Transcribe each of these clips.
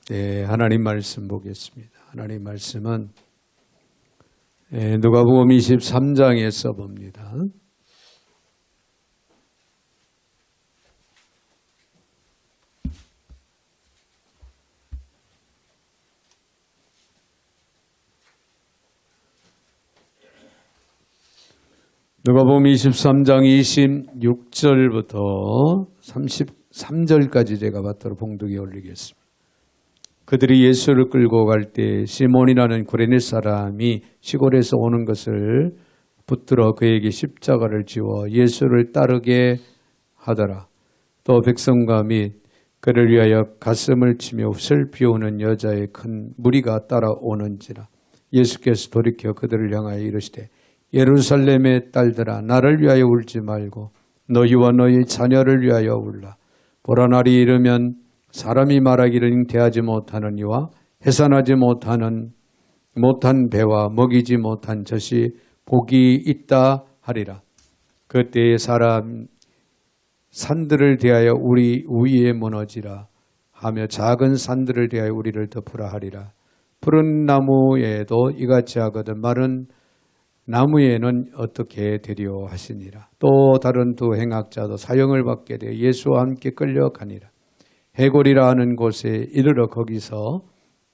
네, 하나님 말씀 보겠습니다. 하나님 말씀은 누가복음 23장에서 봅니다. 누가복음 23장 26절부터 33절까지 제가 받도록 봉독에 올리겠습니다. 그들이 예수를 끌고 갈 때 시몬이라는 구레네 사람이 시골에서 오는 것을 붙들어 그에게 십자가를 지워 예수를 따르게 하더라. 또 백성과 및 그를 위하여 가슴을 치며 슬피 우는 여자의 큰 무리가 따라오는지라. 예수께서 돌이켜 그들을 향하여 이르시되 예루살렘의 딸들아, 나를 위하여 울지 말고 너희와 너희 자녀를 위하여 울라. 보라, 날이 이르면 사람이 말하기를 잉태하지 못하는 이와 해산하지 못한 배와 먹이지 못한 젖이 복이 있다 하리라. 그때에 산들을 대하여 우리 위에 무너지라 하며 작은 산들을 대하여 우리를 덮으라 하리라. 푸른 나무에도 이같이 하거든 마른 나무에는 어떻게 되리오 하시니라. 또 다른 두 행악자도 사형을 받게 되어 예수와 함께 끌려가니라. 해골이라 하는 곳에 이르러 거기서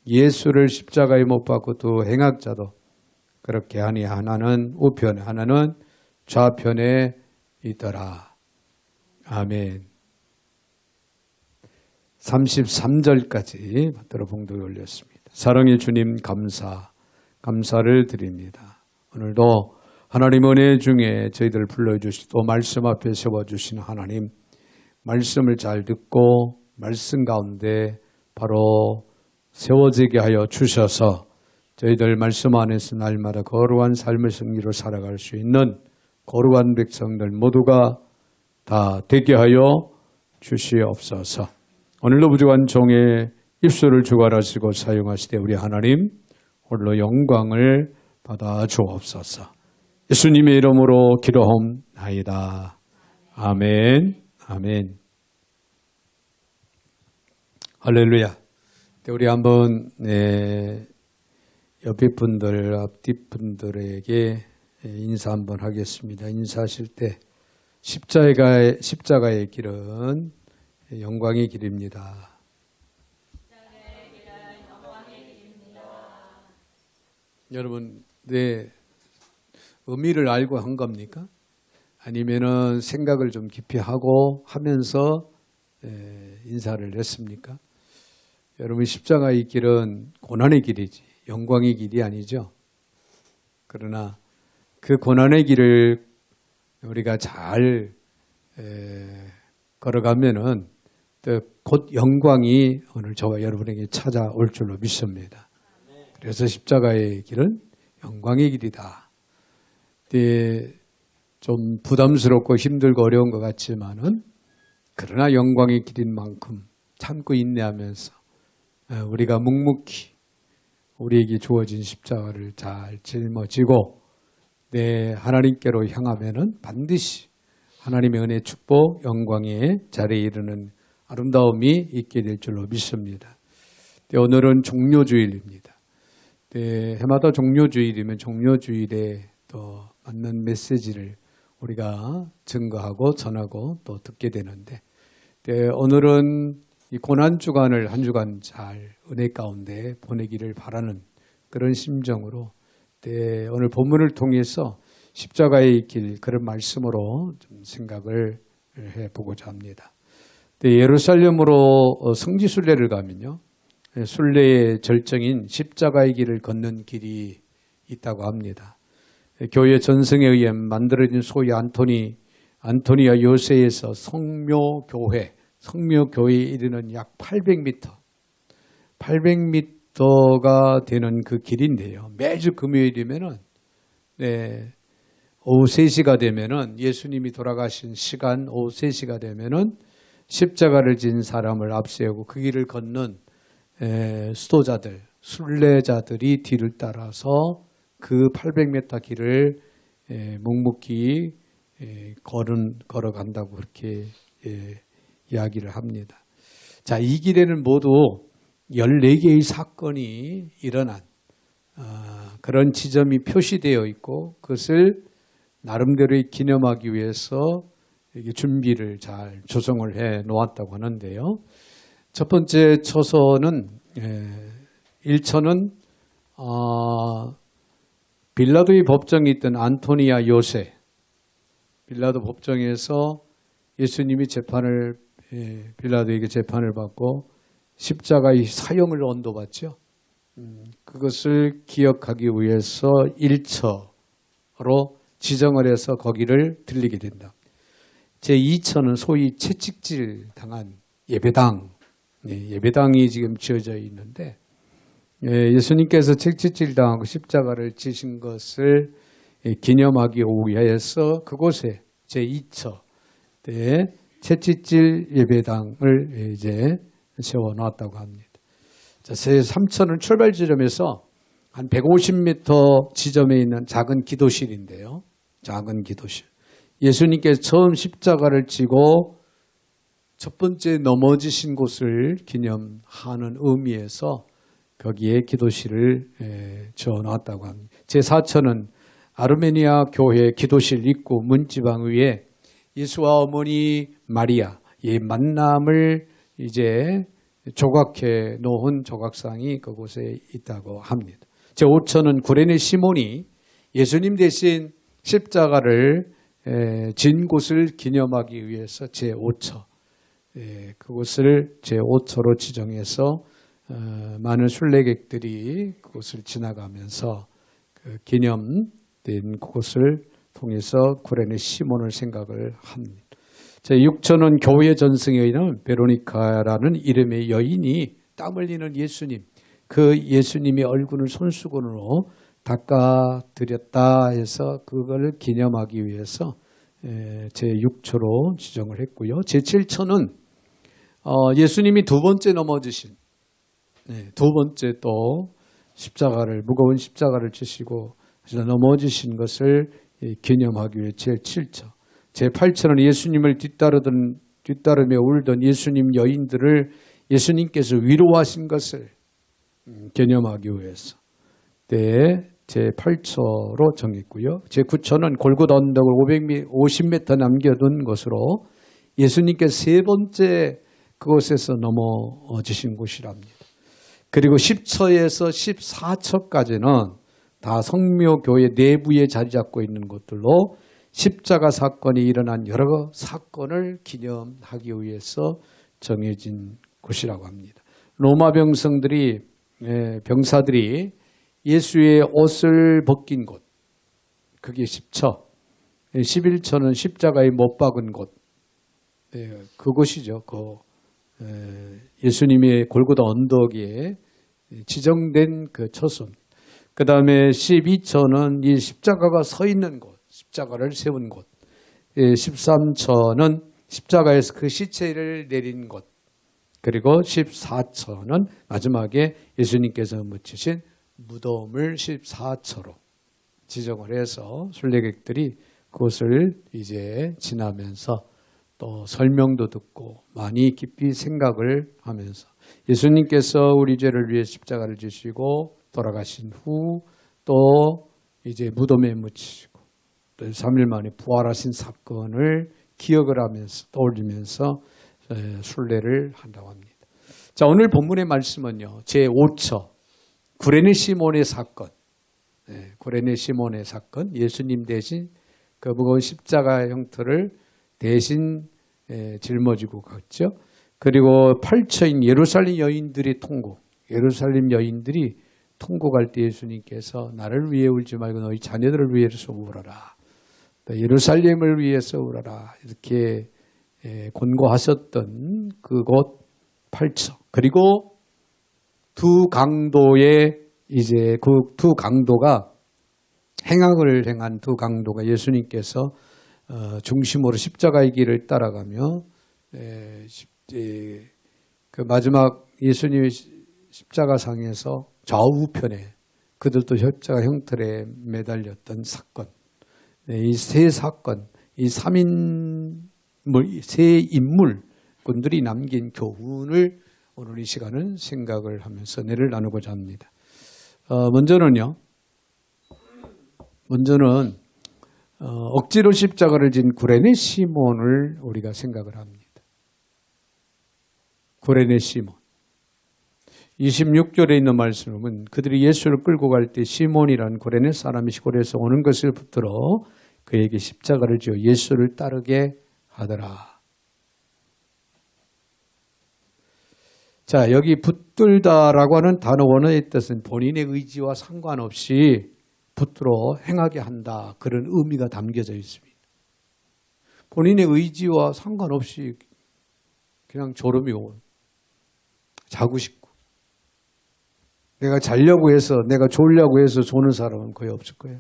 예수를 십자가에 못 박고 두 행악자도 그렇게 하니 하나는 우편에 하나는 좌편에 있더라. 아멘. 33절까지 받들어 봉독에 올렸습니다. 사랑의 주님 감사를 드립니다. 오늘도 하나님 은혜 중에 저희들을 불러주시고 말씀 앞에 세워주신 하나님, 말씀을 잘 듣고 말씀 가운데 바로 세워지게 하여 주셔서 저희들 말씀 안에서 날마다 거룩한 삶의 승리로 살아갈 수 있는 거룩한 백성들 모두가 다 되게 하여 주시옵소서. 오늘도 부족한 종의 입술을 주관하시고 사용하시되 우리 하나님 홀로 영광을 받아 주옵소서. 예수님의 이름으로 기도하옵나이다. 아멘. 아멘. 할렐루야. 우리 한번 옆에 분들, 앞뒤 분들에게 인사 한번 하겠습니다. 인사하실 때 십자가의 길은 영광의 길입니다. 여러분, 네, 의미를 알고 한 겁니까? 아니면은 생각을 좀 깊이 하고 하면서 인사를 했습니까? 여러분, 십자가의 길은 고난의 길이지 영광의 길이 아니죠. 그러나 그 고난의 길을 우리가 잘 걸어가면은 또 곧 영광이 오늘 저와 여러분에게 찾아올 줄로 믿습니다. 그래서 십자가의 길은 영광의 길이다. 좀 부담스럽고 힘들고 어려운 것 같지만은 그러나 영광의 길인 만큼 참고 인내하면서 우리가 묵묵히 우리에게 주어진 십자가를 잘 짊어지고 하나님께로 향하면은 반드시 하나님의 은혜, 축복, 영광의 자리에 이르는 아름다움이 있게 될 줄로 믿습니다. 오늘은 종료주일입니다. 해마다 종료주일이면 종료주일에 또 맞는 메시지를 우리가 증거하고 전하고 또 듣게 되는데 오늘은 이 고난주간을 한 주간 잘 은혜 가운데 보내기를 바라는 그런 심정으로 오늘 본문을 통해서 십자가의 길 그런 말씀으로 좀 생각을 해보고자 합니다. 예루살렘으로 성지순례를 가면요, 순례의 절정인 십자가의 길을 걷는 길이 있다고 합니다. 교회 전승에 의해 만들어진 소위 안토니아 요새에서 성묘교회에 이르는 약 800m가 되는 그 길인데요. 매주 금요일이면은 오후 3시가 되면은 예수님이 돌아가신 시간 오후 3시가 되면은 십자가를 진 사람을 앞세우고 그 길을 걷는 수도자들, 순례자들이 뒤를 따라서 그 800m 길을 묵묵히 걸어간다고 그렇게 이야기를 합니다. 자, 이 길에는 모두 14개의 사건이 일어난 그런 지점이 표시되어 있고 그것을 나름대로 기념하기 위해서 준비를 잘 조성을 해 놓았다고 하는데요. 첫 번째 초서는 1초는 빌라도의 법정에 있던 안토니아 요새, 빌라도 법정에서 예수님이 빌라도에게 재판을 받고 십자가의 사형을 언도받죠. 그것을 기억하기 위해서 1처로 지정을 해서 거기를 들리게 된다. 제2처는 소위 채찍질 당한 예배당, 예배당이 지금 지어져 있는데 예수님께서 채찍질 당하고 십자가를 지신 것을 기념하기 위해서 그곳에 제2처 때 채찍질 예배당을 이제 세워놨다고 합니다. 제3처는 출발 지점에서 한 150m 지점에 있는 작은 기도실인데요. 작은 기도실. 예수님께서 처음 십자가를 지고 첫 번째 넘어지신 곳을 기념하는 의미에서 거기에 기도실을 지어놨다고 합니다. 제4처는 아르메니아 교회 기도실 입구 문지방 위에 예수와 어머니 마리아 이 만남을 이제 조각해 놓은 조각상이 그곳에 있다고 합니다. 제5처는 구레네 시몬이 예수님 대신 십자가를 진 곳을 기념하기 위해서 제5처 그곳을 제5처로 지정해서 많은 순례객들이 그곳을 지나가면서 그 기념된 그곳을 통해서 구레네 시몬을 생각을 합니다. 제6처는 교회 전승에 있는 베로니카라는 이름의 여인이 땀 흘리는 예수님, 그 예수님의 얼굴을 손수건으로 닦아드렸다 해서 그걸 기념하기 위해서 제6처로 지정을 했고요. 제7처는 예수님이 두 번째 넘어지신 두 번째 또 무거운 십자가를 지시고 넘어지신 것을 기념하기 위해 제7처. 제8처는 예수님을 뒤따르며 울던 예수님 여인들을 예수님께서 위로하신 것을 기념하기 위해서 제8처로 정했고요. 제9처는 골고다 언덕을 50m 남겨둔 것으로 예수님께서 세 번째 그곳에서 넘어지신 곳이랍니다. 그리고 10처에서 14처까지는 다 성묘교회 내부에 자리 잡고 있는 곳들로 십자가 사건이 일어난 여러 사건을 기념하기 위해서 정해진 곳이라고 합니다. 로마 병사들이 예수의 옷을 벗긴 곳, 그게 10처. 11처는 십자가에 못 박은 곳, 그곳이죠. 예수님의 골고다 언덕에 지정된 그 처소입니다. 그 다음에 12처는 이 십자가가 서 있는 곳, 십자가를 세운 곳. 13처는 십자가에서 그 시체를 내린 곳. 그리고 14처는 마지막에 예수님께서 묻히신 무덤을 14처로 지정을 해서 순례객들이 그것을 이제 지나면서 또 설명도 듣고 많이 깊이 생각을 하면서 예수님께서 우리 죄를 위해 십자가를 지시고 돌아가신 후 또 이제 무덤에 묻히시고 또 3일 만에 부활하신 사건을 기억을 하면서 떠올리면서 순례를 한다고 합니다. 자, 오늘 본문의 말씀은요. 제5처 구레네 시몬의 사건. 구레네 시몬의 사건. 예수님 대신 그 무거운 십자가 형태를 대신 짊어지고 갔죠. 그리고 8처인 예루살렘 여인들의 통곡. 예루살렘 여인들이 통곡할 때 예수님께서 나를 위해 울지 말고 너희 자녀들을 위해서 울어라. 예루살렘을 위해서 울어라. 이렇게 권고하셨던 그곳 8처. 그리고 두 강도의 이제 그 두 강도가 행악을 행한 두 강도가 예수님께서 중심으로 십자가의 길을 따라가며 그 마지막 예수님의 십자가상에서 좌우편에 그들도 십자가 형틀에 매달렸던 사건. 이 세 사건, 이 세 인물꾼들이 남긴 교훈을 오늘 이 시간은 생각을 하면서 은혜를 나누고자 합니다. 먼저는 억지로 십자가를 진 구레네 시몬을 우리가 생각을 합니다. 구레네 시몬. 26절에 있는 말씀은 그들이 예수를 끌고 갈 때 시몬이라는 구레네 사람이 시골에서 오는 것을 붙들어 그에게 십자가를 지어 예수를 따르게 하더라. 자, 여기 붙들다라고 하는 단어 원어의 뜻은 본인의 의지와 상관없이 붙들어 행하게 한다. 그런 의미가 담겨져 있습니다. 본인의 의지와 상관없이 그냥 졸음이 오고 자고 싶고 내가 자려고 해서 내가 졸려고 해서 조는 사람은 거의 없을 거예요.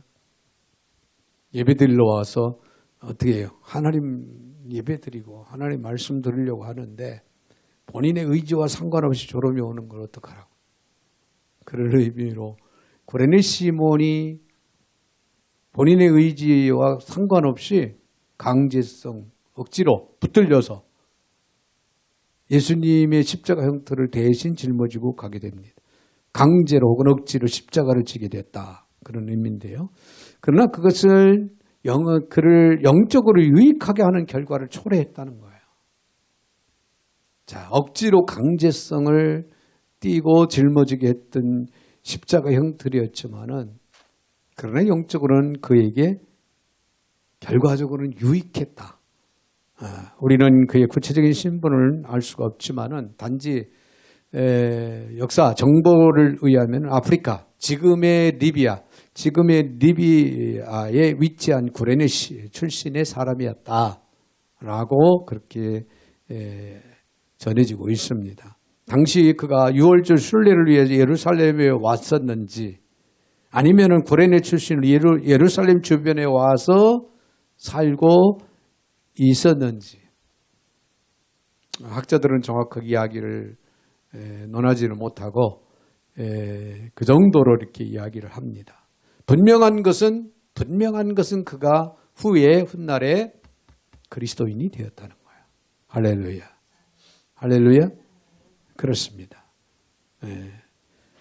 예배드리러 와서 어떻게 해요? 하나님 예배드리고 하나님 말씀 들으려고 하는데 본인의 의지와 상관없이 졸음이 오는 걸 어떡하라고. 그런 의미로 구레네 시몬이 본인의 의지와 상관없이 강제성, 억지로 붙들려서 예수님의 십자가 형태를 대신 짊어지고 가게 됩니다. 강제로 혹은 억지로 십자가를 지게 됐다. 그런 의미인데요. 그러나 그것을 그를 영적으로 유익하게 하는 결과를 초래했다는 거예요. 자, 억지로 강제성을 띠고 짊어지게 했던 십자가 형틀이었지만은 그러나 영적으로는 그에게 결과적으로는 유익했다. 우리는 그의 구체적인 신분을 알 수가 없지만은 단지 역사 정보를 의하면 아프리카, 지금의 리비아에 위치한 구레네 출신의 사람이었다라고 그렇게 전해지고 있습니다. 당시 그가 유월절 순례를 위해 예루살렘에 왔었는지 아니면은 구레네 출신으로 예루살렘 주변에 와서 살고 있었는지 학자들은 정확하게 이야기를 논하지는 못하고 그 정도로 이렇게 이야기를 합니다. 분명한 것은 그가 훗날에 그리스도인이 되었다는 거예요. 할렐루야. 할렐루야. 그렇습니다.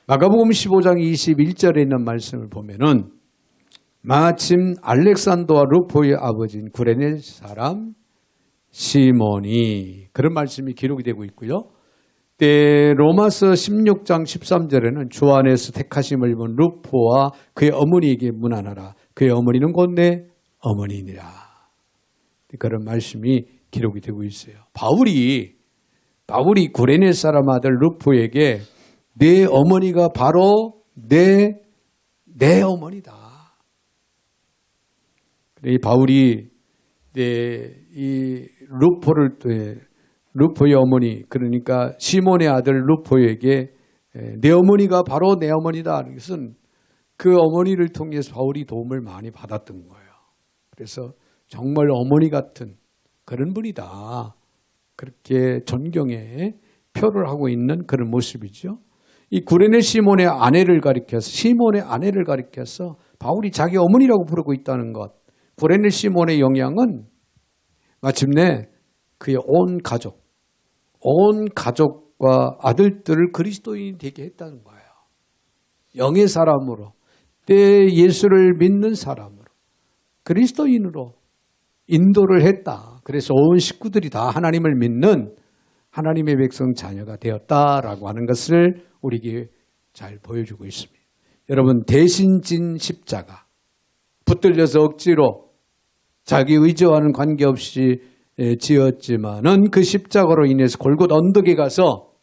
마가복음 15장 21절에 있는 말씀을 보면은 마침 알렉산더와 루포의 아버지인 구레네 사람 시몬이 그런 말씀이 기록이 되고 있고요. 로마서 16장 13절에는 주 안에서 택하심을 입은 루포와 그의 어머니에게 문안하라. 그의 어머니는 곧 내 어머니니라. 그런 말씀이 기록이 되고 있어요. 바울이 구레네 사람 아들 루포에게 내 어머니가 바로 내 어머니다. 이 바울이 이 루포의 어머니, 그러니까 시몬의 아들 루포에게 내 어머니가 바로 내 어머니다. 이것은 그 어머니를 통해서 바울이 도움을 많이 받았던 거예요. 그래서 정말 어머니 같은 그런 분이다. 그렇게 존경의 표를 하고 있는 그런 모습이죠. 이 구레네 시몬의 아내를 가리켜서 바울이 자기 어머니라고 부르고 있다는 것. 구레네 시몬의 영향은 마침내 그의 온 가족과 아들들을 그리스도인이 되게 했다는 거예요. 영의 사람으로, 때 예수를 믿는 사람으로, 그리스도인으로 인도를 했다. 그래서 온 식구들이 다 하나님을 믿는 하나님의 백성 자녀가 되었다라고 하는 것을 우리에게 잘 보여주고 있습니다. 여러분, 대신 진 십자가, 붙들려서 억지로 자기 의지와는 관계없이 지었지만은 그 십자가로 인해서 골고다 언덕에 가서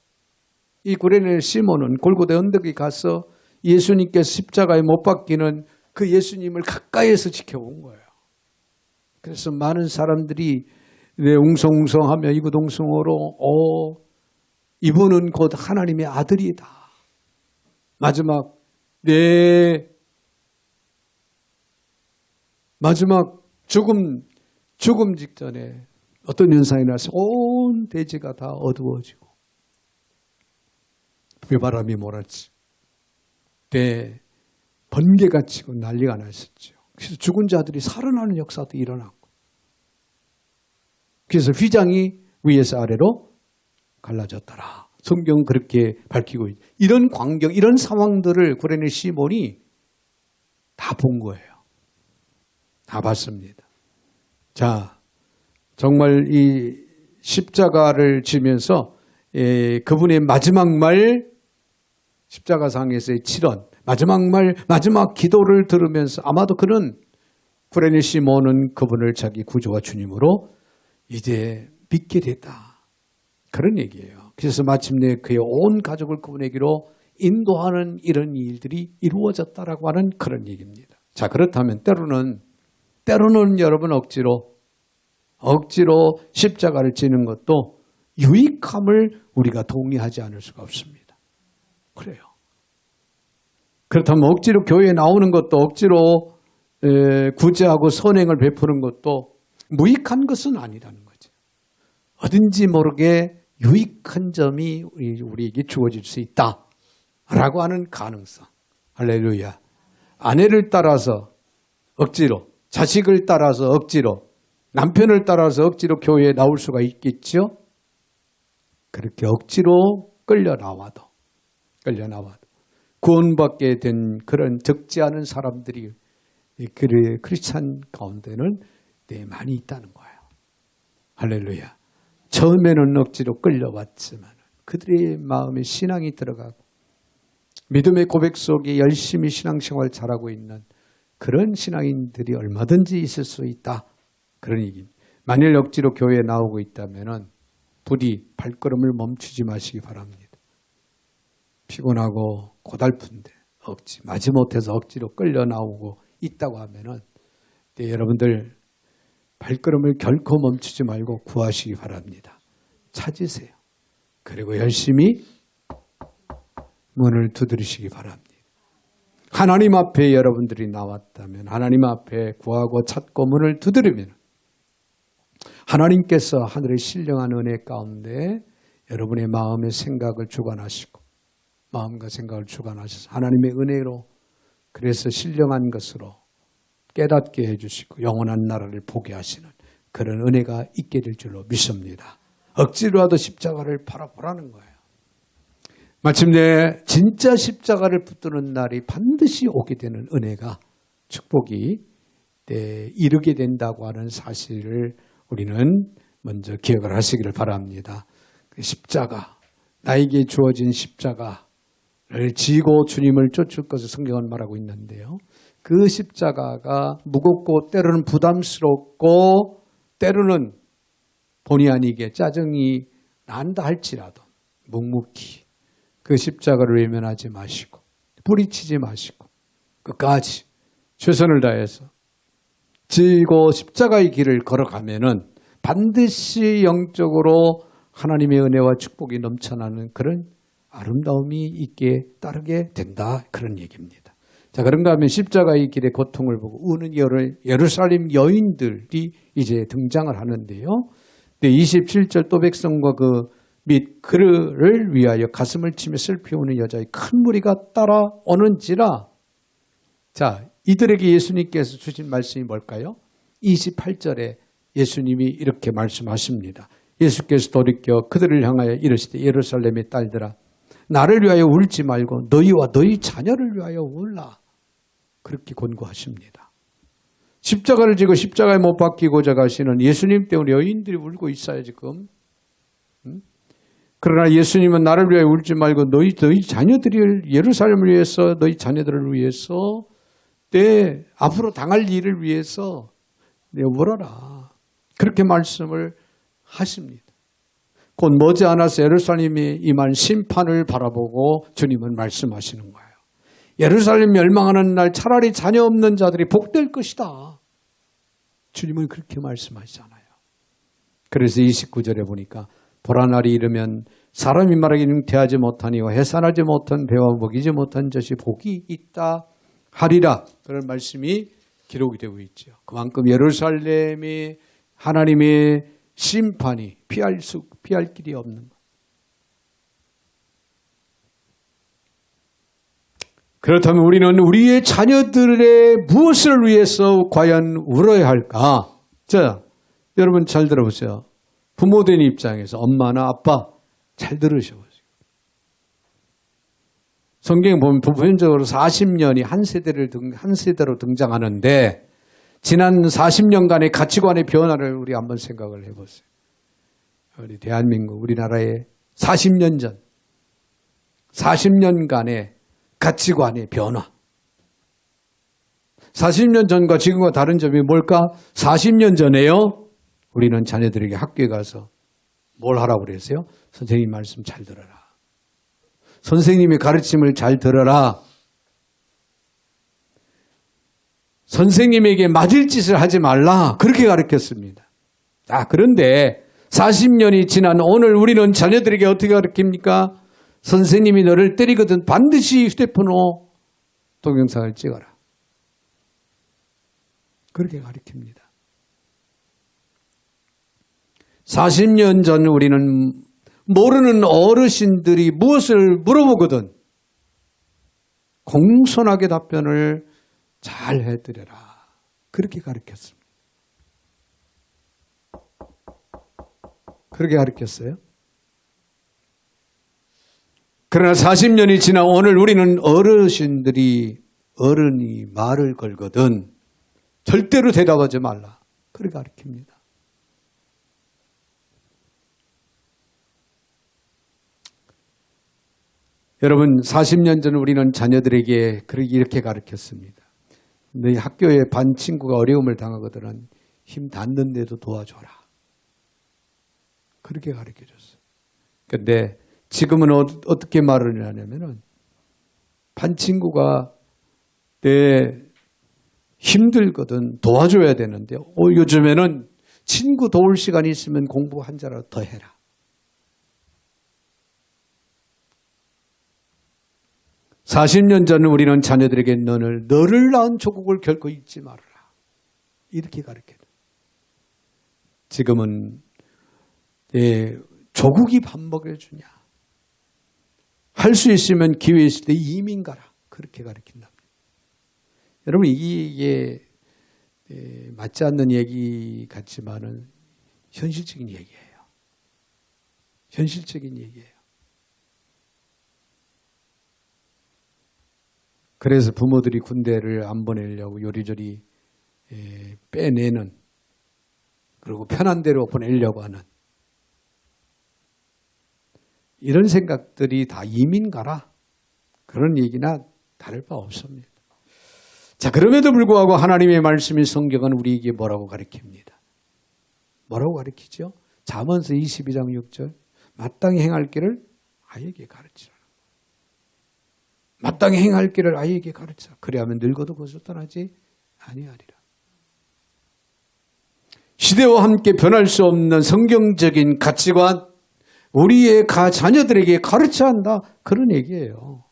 이 구레네 시몬은 골고다 언덕에 가서 예수님께서 십자가에 못 박히는 그 예수님을 가까이에서 지켜본 거예요. 그래서 많은 사람들이 웅성웅성하며 이구동성으로 이분은 곧 하나님의 아들이다. 마지막 죽음 직전에 어떤 현상이 나서 온 대지가 다 어두워지고 비바람이 몰았지. 번개가 치고 난리가 났었죠. 그래서 죽은 자들이 살아나는 역사도 일어났고 그래서 휘장이 위에서 아래로 갈라졌더라. 성경은 그렇게 밝히고 있죠. 이런 광경, 이런 상황들을 구레네 시몬이 다 본 거예요. 다 봤습니다. 자, 정말 이 십자가를 지면서 그분의 마지막 말, 십자가상에서의 치런, 마지막 말, 마지막 기도를 들으면서 아마도 그는 구레네 시몬은 그분을 자기 구주와 주님으로 이제 믿게 됐다. 그런 얘기예요. 그래서 마침내 그의 온 가족을 그분에게로 인도하는 이런 일들이 이루어졌다라고 하는 그런 얘기입니다. 자, 그렇다면 때로는 여러분 억지로 십자가를 지는 것도 유익함을 우리가 동의하지 않을 수가 없습니다. 그래요. 그렇다면 억지로 교회에 나오는 것도 억지로 구제하고 선행을 베푸는 것도 무익한 것은 아니라는 거죠. 어딘지 모르게 유익한 점이 우리에게 주어질 수 있다라고 하는 가능성. 할렐루야. 아내를 따라서 억지로, 자식을 따라서 억지로, 남편을 따라서 억지로 교회에 나올 수가 있겠죠? 그렇게 억지로 끌려 나와도 구원받게 된 그런 적지 않은 사람들이 크리스찬 가운데는 많이 있다는 거예요. 할렐루야. 처음에는 억지로 끌려왔지만 그들의 마음에 신앙이 들어가고 믿음의 고백 속에 열심히 신앙생활 잘하고 있는 그런 신앙인들이 얼마든지 있을 수 있다. 그런 얘기입니다. 만일 억지로 교회에 나오고 있다면 부디 발걸음을 멈추지 마시기 바랍니다. 피곤하고 고달픈데 마지못해서 억지로 끌려 나오고 있다고 하면은 여러분들 발걸음을 결코 멈추지 말고 구하시기 바랍니다. 찾으세요. 그리고 열심히 문을 두드리시기 바랍니다. 하나님 앞에 여러분들이 나왔다면 하나님 앞에 구하고 찾고 문을 두드리면 하나님께서 하늘의 신령한 은혜 가운데 여러분의 마음의 생각을 주관하시고 마음과 생각을 주관하셔서 하나님의 은혜로 그래서 신령한 것으로 깨닫게 해주시고 영원한 나라를 보게 하시는 그런 은혜가 있게 될 줄로 믿습니다. 억지로라도 십자가를 바라보라는 거예요. 마침내 진짜 십자가를 붙드는 날이 반드시 오게 되는 은혜가 축복이 이르게 된다고 하는 사실을 우리는 먼저 기억을 하시기를 바랍니다. 십자가, 나에게 주어진 십자가를 지고 주님을 쫓을 것을 성경은 말하고 있는데요. 그 십자가가 무겁고 때로는 부담스럽고 때로는 본의 아니게 짜증이 난다 할지라도 묵묵히 그 십자가를 외면하지 마시고 뿌리치지 마시고 끝까지 최선을 다해서 지고 십자가의 길을 걸어가면은 반드시 영적으로 하나님의 은혜와 축복이 넘쳐나는 그런 아름다움이 있게 따르게 된다. 그런 얘기입니다. 자, 그런가 하면 십자가의 길의 고통을 보고 우는 예루살렘 여인들이 이제 등장을 하는데요. 27절 또 백성과 및 그를 위하여 가슴을 치며 슬피 우는 여자의 큰 무리가 따라오는지라. 자, 이들에게 예수님께서 주신 말씀이 뭘까요? 28절에 예수님이 이렇게 말씀하십니다. 예수께서 돌이켜 그들을 향하여 이르시되 예루살렘의 딸들아 나를 위하여 울지 말고 너희와 너희 자녀를 위하여 울라. 그렇게 권고하십니다. 십자가를 지고 십자가에 못 박히고자 가시는 예수님 때문에 여인들이 울고 있어요 지금. 그러나 예수님은 나를 위하여 울지 말고 너희 자녀들을 예루살렘을 위해서 너희 자녀들을 위해서 앞으로 당할 일을 위해서 울어라. 그렇게 말씀을 하십니다. 곧 머지않아서 예루살렘이 임한 심판을 바라보고 주님은 말씀하시는 거예요. 예루살렘 멸망하는 날 차라리 자녀 없는 자들이 복될 것이다. 주님은 그렇게 말씀하시잖아요. 그래서 29절에 보니까 보라 날이 이르면 사람이 말하기는 대하지 못하니와 해산하지 못한 배와 먹이지 못한 젖이 복이 있다 하리라. 그런 말씀이 기록이 되고 있죠. 그만큼 예루살렘이 하나님의 심판이 피할 길이 없는 것. 그렇다면 우리는 우리의 자녀들의 무엇을 위해서 과연 울어야 할까? 자, 여러분 잘 들어보세요. 부모된 입장에서 엄마나 아빠 잘 들으셔보세요. 성경에 보면 보편적으로 40년이 한 세대로 등장하는데 지난 40년간의 가치관의 변화를 우리 한번 생각을 해보세요. 우리 대한민국, 우리나라의 40년 전, 40년간의 가치관의 변화. 40년 전과 지금과 다른 점이 뭘까? 40년 전에요. 우리는 자녀들에게 학교에 가서 뭘 하라고 그랬어요? 선생님 말씀 잘 들어라. 선생님의 가르침을 잘 들어라. 선생님에게 맞을 짓을 하지 말라. 그렇게 가르쳤습니다. 그런데 40년이 지난 오늘 우리는 자녀들에게 어떻게 가르칩니까? 선생님이 너를 때리거든 반드시 휴대폰으로 동영상을 찍어라. 그렇게 가르칩니다. 40년 전 우리는 모르는 어르신들이 무엇을 물어보거든 공손하게 답변을 잘 해드려라. 그렇게 가르쳤습니다. 그렇게 가르쳤어요. 그러나 40년이 지나 오늘 우리는 어른이 말을 걸거든 절대로 대답하지 말라. 그렇게 가르칩니다. 여러분 40년 전 우리는 자녀들에게 이렇게 가르쳤습니다. 너희 학교에 반 친구가 어려움을 당하거든 힘 닿는데도 도와줘라. 그렇게 가르쳐줬어요. 그런데 지금은 어떻게 말을 하냐면은 반 친구가 내 힘들거든 도와줘야 되는데 요즘에는 친구 도울 시간이 있으면 공부 한 자라도 더 해라. (40년) 전 우리는 자녀들에게 너를 낳은 조국을 결코 잊지 말아라. 이렇게 가르쳐요. 지금은 조국이 밥 먹여주냐. 할 수 있으면 기회 있을 때 이민 가라. 그렇게 가르친답니다. 여러분 이게 맞지 않는 얘기 같지만은 현실적인 얘기예요. 현실적인 얘기예요. 그래서 부모들이 군대를 안 보내려고 요리조리 빼내는 그리고 편한 대로 보내려고 하는 이런 생각들이 다 이민 가라. 그런 얘기나 다를 바 없습니다. 자, 그럼에도 불구하고 하나님의 말씀인 성경은 우리에게 뭐라고 가르칩니다. 뭐라고 가르치죠? 잠언서 22장 6절 마땅히 행할 길을 아이에게 가르치라. 마땅히 행할 길을 아이에게 가르치라. 그래야만 늙어도 그것을 떠나지 아니하리라. 시대와 함께 변할 수 없는 성경적인 가치관 우리의 자녀들에게 가르쳐야 한다. 그런 얘기예요.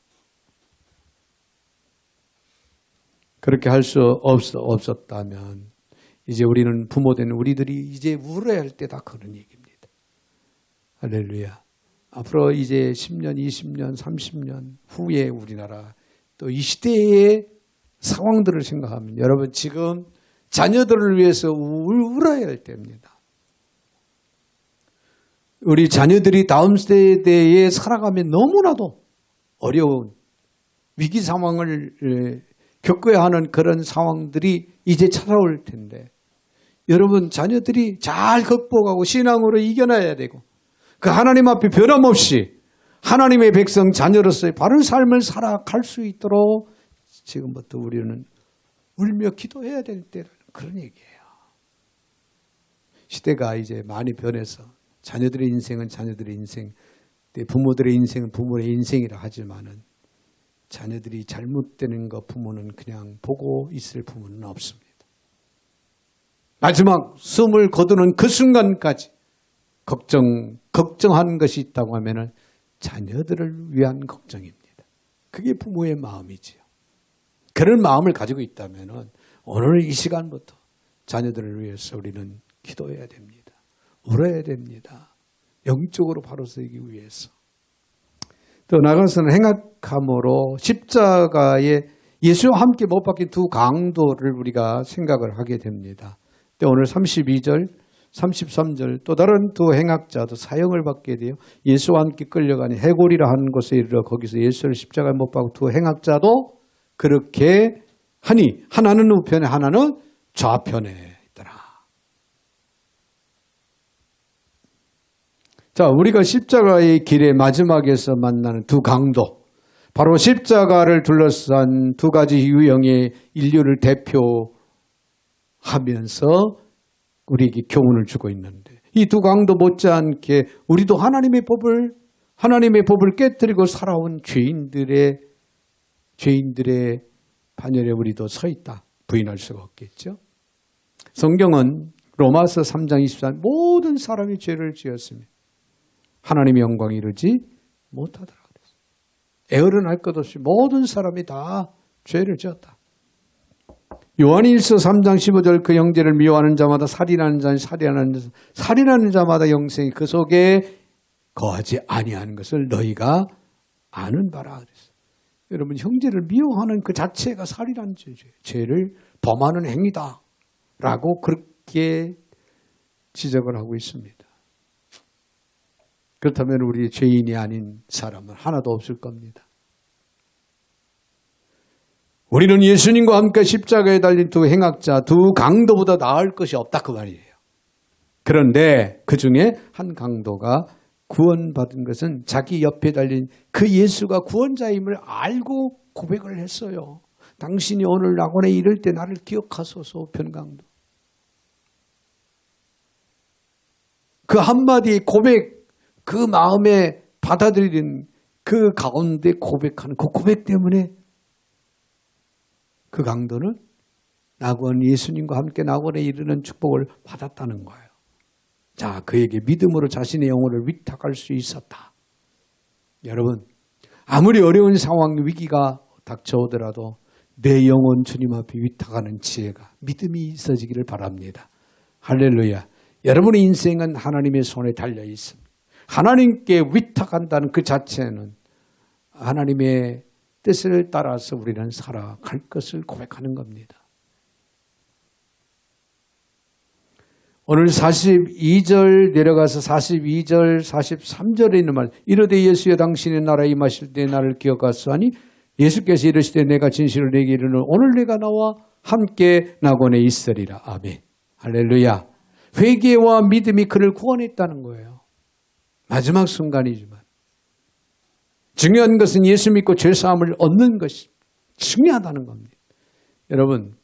그렇게 할 수 없었다면 이제 우리는 부모된 우리들이 이제 울어야 할 때다. 그런 얘기입니다. 할렐루야. 앞으로 이제 10년, 20년, 30년 후에 우리나라 또 이 시대의 상황들을 생각하면 여러분 지금 자녀들을 위해서 울어야 할 때입니다. 우리 자녀들이 다음 세대에 살아가면 너무나도 어려운 위기 상황을 겪어야 하는 그런 상황들이 이제 찾아올 텐데 여러분 자녀들이 잘 극복하고 신앙으로 이겨내야 되고 그 하나님 앞에 변함없이 하나님의 백성 자녀로서의 바른 삶을 살아갈 수 있도록 지금부터 우리는 울며 기도해야 될 때라는 그런 얘기예요. 시대가 이제 많이 변해서 자녀들의 인생은 자녀들의 인생, 부모들의 인생은 부모의 인생이라 하지만은 자녀들이 잘못되는 거 부모는 그냥 보고 있을 부모는 없습니다. 마지막 숨을 거두는 그 순간까지 걱정하는 것이 있다고 하면은 자녀들을 위한 걱정입니다. 그게 부모의 마음이지요. 그런 마음을 가지고 있다면은 오늘 이 시간부터 자녀들을 위해서 우리는 기도해야 됩니다. 울어야 됩니다. 영적으로 바로 서기 위해서. 또 나가서는 행악함으로 십자가에 예수와 함께 못 박힌 두 강도를 우리가 생각을 하게 됩니다. 오늘 32절, 33절 또 다른 두 행악자도 사형을 받게 돼요. 예수와 함께 끌려가니 해골이라 하는 곳에 이르러 거기서 예수를 십자가에 못 박고 두 행악자도 그렇게 하니 하나는 우편에 하나는 좌편에 있더라. 자, 우리가 십자가의 길의 마지막에서 만나는 두 강도, 바로 십자가를 둘러싼 두 가지 유형의 인류를 대표하면서 우리에게 교훈을 주고 있는데, 이 두 강도 못지않게 우리도 하나님의 법을 깨뜨리고 살아온 죄인들의 반열에 우리도 서 있다. 부인할 수가 없겠죠. 성경은 로마서 3장 24절 모든 사람이 죄를 지었으며 하나님의 영광에 이르지 못하더라. 에어른 할 것 없이 모든 사람이 다 죄를 지었다. 요한일서 3장 15절 그 형제를 미워하는 자마다 살인하는 자마다 영생이 그 속에 거하지 아니하는 것을 너희가 아는 바라 그랬어요. 여러분, 형제를 미워하는 그 자체가 살인하는 죄를 범하는 행위다라고 그렇게 지적을 하고 있습니다. 그렇다면 우리 죄인이 아닌 사람은 하나도 없을 겁니다. 우리는 예수님과 함께 십자가에 달린 두 행악자, 두 강도보다 나을 것이 없다 그 말이에요. 그런데 그 중에 한 강도가 구원받은 것은 자기 옆에 달린 그 예수가 구원자임을 알고 고백을 했어요. 당신이 오늘 낙원에 이를 때 나를 기억하소서. 변강도. 그 한마디 고백, 그 마음에 받아들이는 그 가운데 고백하는 그 고백 때문에 그 강도는 예수님과 함께 낙원에 이르는 축복을 받았다는 거예요. 자, 그에게 믿음으로 자신의 영혼을 위탁할 수 있었다. 여러분, 아무리 어려운 상황, 위기가 닥쳐오더라도 내 영혼 주님 앞에 위탁하는 지혜가, 믿음이 있어지기를 바랍니다. 할렐루야. 여러분의 인생은 하나님의 손에 달려 있습니다. 하나님께 위탁한다는 그 자체는 하나님의 뜻을 따라서 우리는 살아갈 것을 고백하는 겁니다. 오늘 42절 내려가서 42절, 43절에 있는 말, 이르되 예수여 당신의 나라에 임하실 때 나를 기억하소하니 예수께서 이르시되 내가 진실을 내게 이르노니 오늘 내가 나와 함께 낙원에 있으리라. 아멘. 할렐루야. 회개와 믿음이 그를 구원했다는 거예요. 마지막 순간이지만 중요한 것은 예수 믿고 죄사함을 얻는 것이 중요하다는 겁니다. 여러분,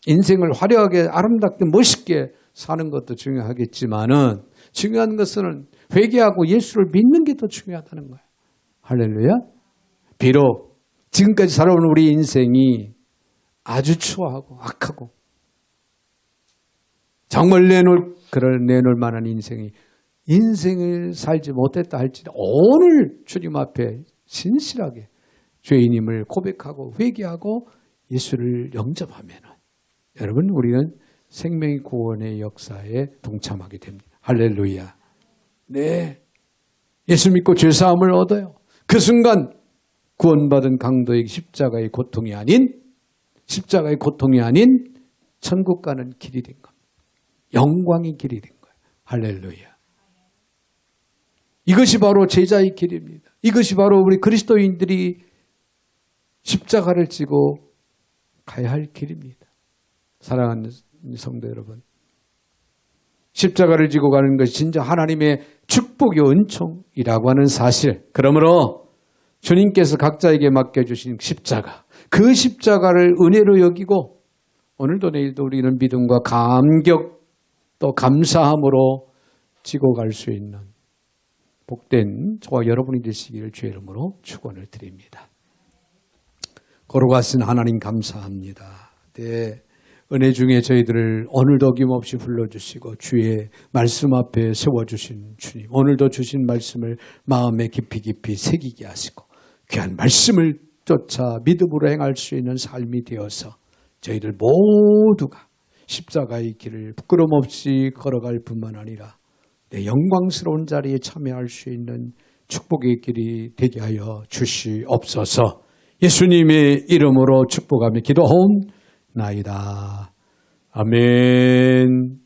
인생을 화려하게 아름답게 멋있게 사는 것도 중요하겠지만은 중요한 것은 회개하고 예수를 믿는 게 더 중요하다는 거예요. 할렐루야. 비록 지금까지 살아온 우리 인생이 아주 추하고 악하고 정말 내놓을 만한 인생을 살지 못했다 할지라도 오늘 주님 앞에 진실하게 죄인임을 고백하고 회개하고 예수를 영접하면 여러분, 우리는 생명의 구원의 역사에 동참하게 됩니다. 할렐루야. 네, 예수 믿고 죄사함을 얻어요. 그 순간 구원받은 강도에게 십자가의 고통이 아닌 천국 가는 길이 된 겁니다. 영광의 길이 된 거예요. 할렐루야. 이것이 바로 제자의 길입니다. 이것이 바로 우리 그리스도인들이 십자가를 지고 가야 할 길입니다. 사랑하는 성도 여러분, 십자가를 지고 가는 것이 진짜 하나님의 축복의 은총이라고 하는 사실, 그러므로 주님께서 각자에게 맡겨주신 십자가, 그 십자가를 은혜로 여기고 오늘도 내일도 우리는 믿음과 감격 또 감사함으로 지고 갈 수 있는 복된 저와 여러분이 되시기를 주의 이름으로 축원을 드립니다. 거룩하신 하나님 감사합니다. 네, 은혜 중에 저희들을 오늘도 어김없이 불러주시고 주의 말씀 앞에 세워주신 주님, 오늘도 주신 말씀을 마음에 깊이 새기게 하시고 귀한 말씀을 쫓아 믿음으로 행할 수 있는 삶이 되어서 저희들 모두가 십자가의 길을 부끄럼 없이 걸어갈 뿐만 아니라 내 영광스러운 자리에 참여할 수 있는 축복의 길이 되게 하여 주시옵소서. 예수님의 이름으로 축복하며 기도하옵나이다. 아멘.